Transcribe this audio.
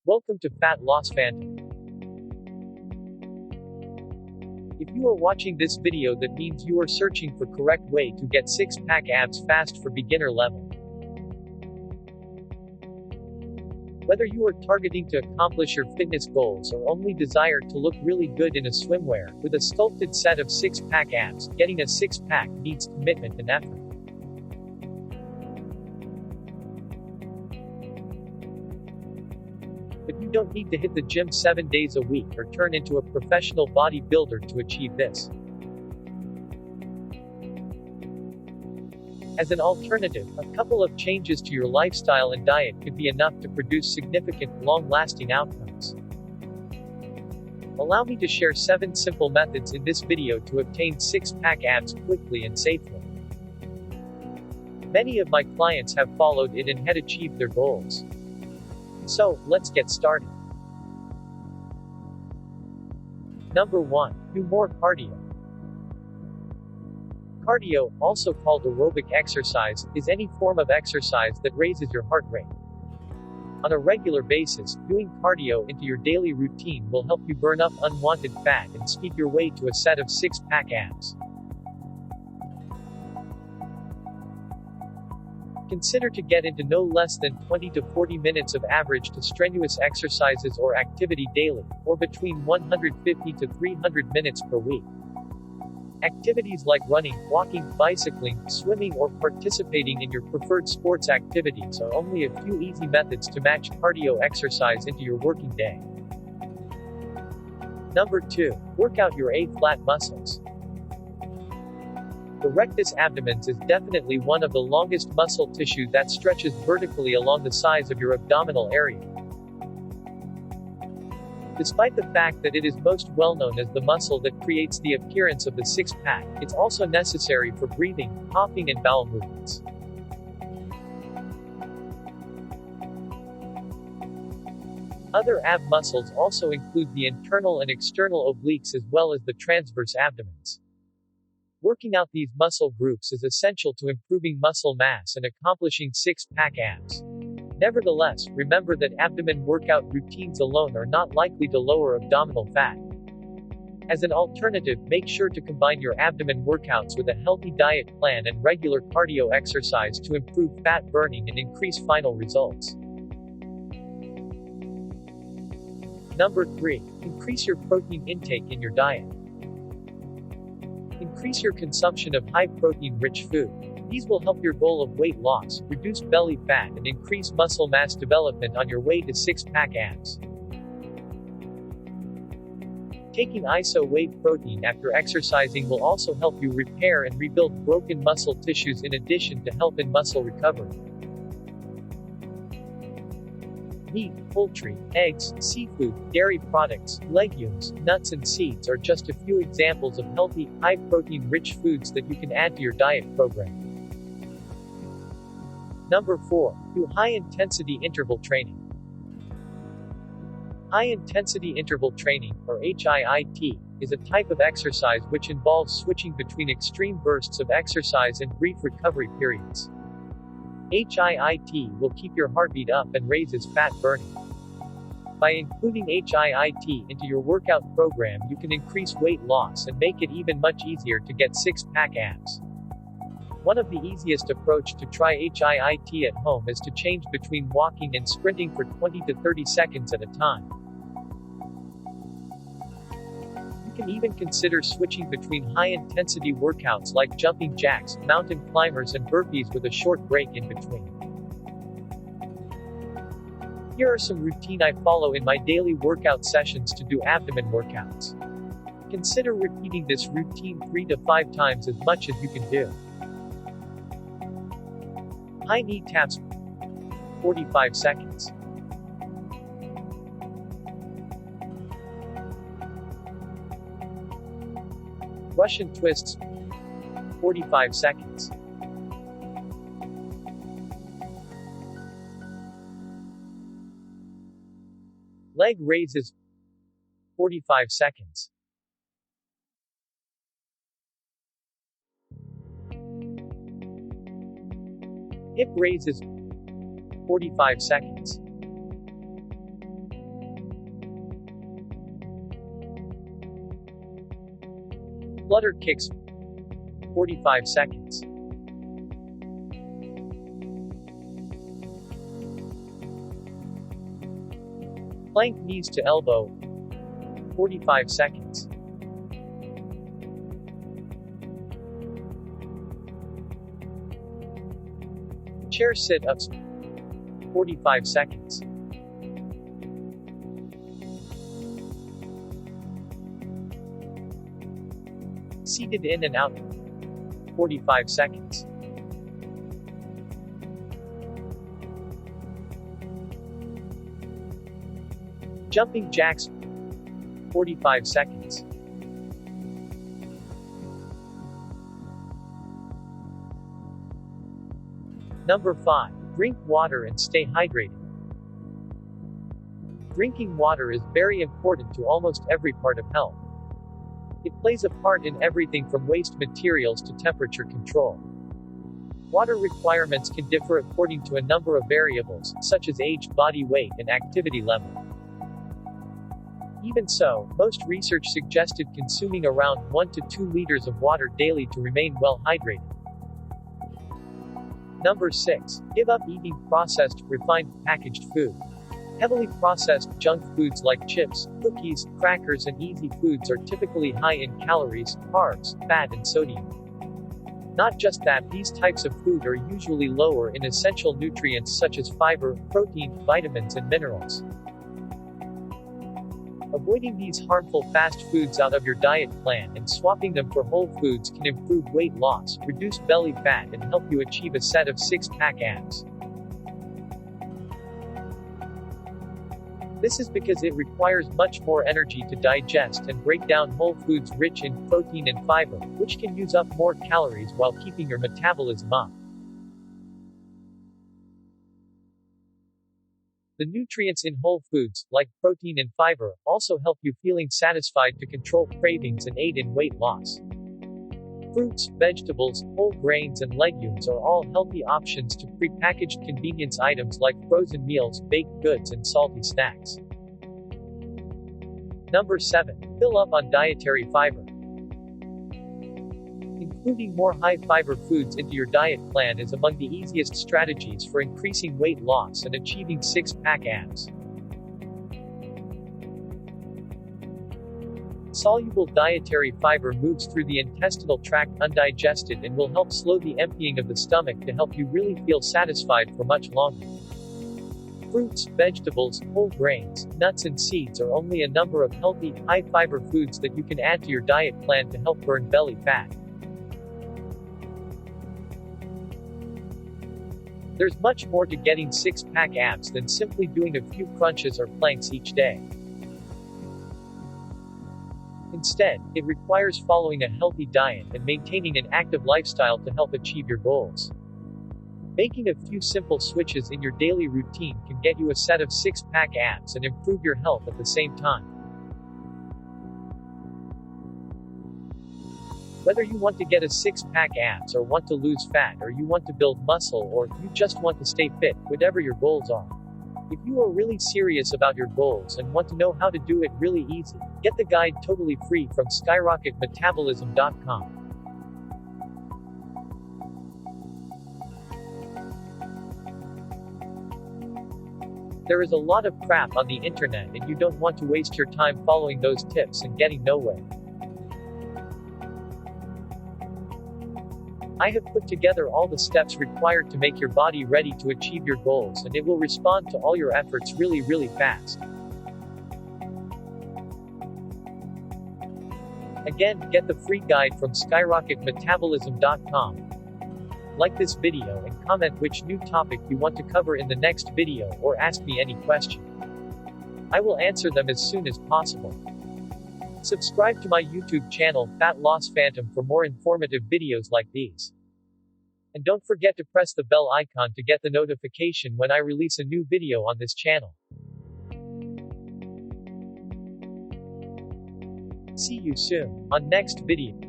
Welcome to Fat Loss Phantom. If you are watching this video, that means you are searching for correct way to get six-pack abs fast for beginner level. Whether you are targeting to accomplish your fitness goals or only desire to look really good in a swimwear, with a sculpted set of six-pack abs, getting a six-pack needs commitment and effort. But you don't need to hit the gym 7 days a week or turn into a professional bodybuilder to achieve this. As an alternative, a couple of changes to your lifestyle and diet could be enough to produce significant, long-lasting outcomes. Allow me to share 7 simple methods in this video to obtain six-pack abs quickly and safely. Many of my clients have followed it and had achieved their goals. So, let's get started. Number 1. Do more cardio. Cardio, also called aerobic exercise, is any form of exercise that raises your heart rate. On a regular basis, doing cardio into your daily routine will help you burn up unwanted fat and speed your way to a set of six-pack abs. Consider to get into no less than 20 to 40 minutes of average to strenuous exercises or activity daily, or between 150 to 300 minutes per week. Activities like running, walking, bicycling, swimming, or participating in your preferred sports activities are only a few easy methods to match cardio exercise into your working day. Number 2. Work out your A-flat muscles. The rectus abdominis is definitely one of the longest muscle tissue that stretches vertically along the sides of your abdominal area. Despite the fact that it is most well known as the muscle that creates the appearance of the six-pack, it's also necessary for breathing, coughing, and bowel movements. Other ab muscles also include the internal and external obliques as well as the transverse abdomens. Working out these muscle groups is essential to improving muscle mass and accomplishing six-pack abs. Nevertheless, remember that abdomen workout routines alone are not likely to lower abdominal fat. As an alternative, make sure to combine your abdomen workouts with a healthy diet plan and regular cardio exercise to improve fat burning and increase final results. Number 3. Increase your protein intake in your diet. Increase your consumption of high-protein rich food. These will help your goal of weight loss, reduce belly fat, and increase muscle mass development on your way to six-pack abs. Taking iso whey protein after exercising will also help you repair and rebuild broken muscle tissues in addition to help in muscle recovery. Meat, poultry, eggs, seafood, dairy products, legumes, nuts and seeds are just a few examples of healthy, high-protein rich foods that you can add to your diet program. Number 4. Do high-intensity interval training. High-intensity interval training, or HIIT, is a type of exercise which involves switching between extreme bursts of exercise and brief recovery periods. HIIT will keep your heartbeat up and raises fat burning. By including HIIT into your workout program, you can increase weight loss and make it even much easier to get six-pack abs. One of the easiest approach to try HIIT at home is to change between walking and sprinting for 20 to 30 seconds at a time. You can even consider switching between high-intensity workouts like jumping jacks, mountain climbers and burpees with a short break in between. Here are some routine I follow in my daily workout sessions to do abdomen workouts. Consider repeating this routine 3 to 5 times as much as you can do. High knee taps, 45 seconds. Russian twists, 45 seconds. Leg raises, 45 seconds. Hip raises, 45 seconds. Flutter kicks 45 seconds. Plank knees to elbow 45 seconds. Chair sit-ups 45 seconds. Seated in and out 45 seconds. Jumping jacks 45 seconds. Number 5. Drink water and stay hydrated. Drinking water is very important to almost every part of health. It plays a part in everything from waste materials to temperature control. Water requirements can differ according to a number of variables, such as age, body weight, and activity level. Even so, most research suggested consuming around 1 to 2 liters of water daily to remain well hydrated. Number 6. Give up eating processed, refined, packaged food. Heavily processed, junk foods like chips, cookies, crackers and easy foods are typically high in calories, carbs, fat and sodium. Not just that, these types of food are usually lower in essential nutrients such as fiber, protein, vitamins and minerals. Avoiding these harmful fast foods out of your diet plan and swapping them for whole foods can improve weight loss, reduce belly fat and help you achieve a set of six-pack abs. This is because it requires much more energy to digest and break down whole foods rich in protein and fiber, which can use up more calories while keeping your metabolism up. The nutrients in whole foods, like protein and fiber, also help you feeling satisfied to control cravings and aid in weight loss. Fruits, vegetables, whole grains and legumes are all healthy options to prepackaged convenience items like frozen meals, baked goods and salty snacks. Number 7. Fill up on dietary fiber. Including more high-fiber foods into your diet plan is among the easiest strategies for increasing weight loss and achieving six-pack abs. Soluble dietary fiber moves through the intestinal tract undigested and will help slow the emptying of the stomach to help you really feel satisfied for much longer. Fruits, vegetables, whole grains, nuts and seeds are only a number of healthy, high-fiber foods that you can add to your diet plan to help burn belly fat. There's much more to getting six-pack abs than simply doing a few crunches or planks each day. Instead, it requires following a healthy diet and maintaining an active lifestyle to help achieve your goals. Making a few simple switches in your daily routine can get you a set of six-pack abs and improve your health at the same time. Whether you want to get a six-pack abs or want to lose fat or you want to build muscle or you just want to stay fit, whatever your goals are. If you are really serious about your goals and want to know how to do it really easy, get the guide totally free from skyrocketmetabolism.com. There is a lot of crap on the internet and you don't want to waste your time following those tips and getting nowhere. I have put together all the steps required to make your body ready to achieve your goals and it will respond to all your efforts really fast. Again, get the free guide from skyrocketmetabolism.com. Like this video and comment which new topic you want to cover in the next video or ask me any question. I will answer them as soon as possible. Subscribe to my YouTube channel, Fat Loss Phantom, for more informative videos like these. And don't forget to press the bell icon to get the notification when I release a new video on this channel. See you soon, on next video.